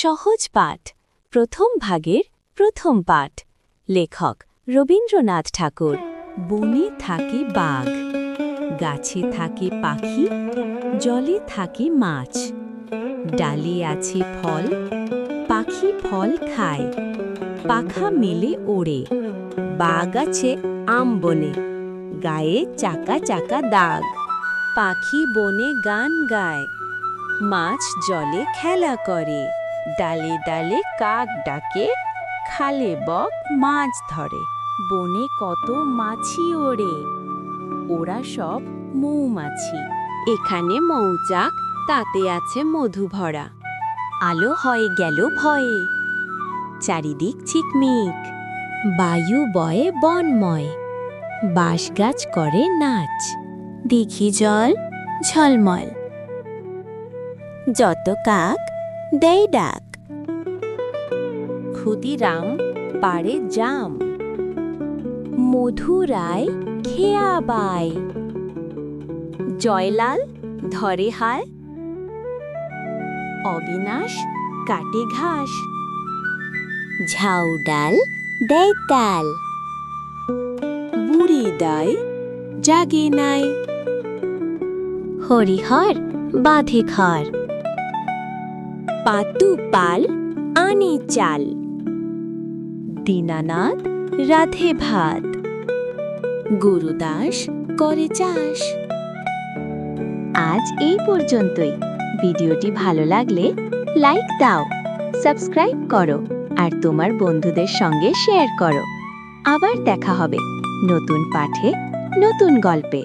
সহজ পাঠ প্রথম ভাগের প্রথম পাঠ লেখক রবীন্দ্রনাথ ঠাকুর। বনে থাকে বাঘ, গাছে থাকে পাখি, জলে থাকে মাছ, ডালে আছে ফল, পাখি ফল খায়, পাখা মেলে ওড়ে। বাঘ আছে আম বনে, গায়ে চাকা চাকা দাগ, পাখি বনে গান গায়, মাছ জলে খেলা করে, ডালে ডালে কাক ডাকে, খালে বক মাছ ধরে। বনে কত মাছি ওড়ে, ওরা সব মৌমাছি। এখানে মৌচাক, তাতে আছে মধু ভরা, আলো হয়ে গেল ভয়ে, চারিদিক ঝিকমিক, বায়ু বয়ে বনময়, বাঁশ গাছ করে নাচ, দিঘি জল ঝলমল, যত কাক দেয় ডাক, ক্ষুদিরাম পাড়ে জাম, মধুরায় খেয়া বায়, জয়লাল ধরে হাল, অবিনাশ কাটে ঘাস, ঝাউডাল দেয় তাল, বুড়ি দায় জাগে নাই, হরিহর বাঁধে ঘর, পাতু পাল আনে চাল, দীনানাথ রাধে ভাত, গুরুদাস করে চাষ। আজ এই পর্যন্তই। ভিডিওটি ভালো লাগলে লাইক দাও, সাবস্ক্রাইব করো আর তোমার বন্ধুদের সঙ্গে শেয়ার করো। আবার দেখা হবে নতুন পাঠে, নতুন গল্পে।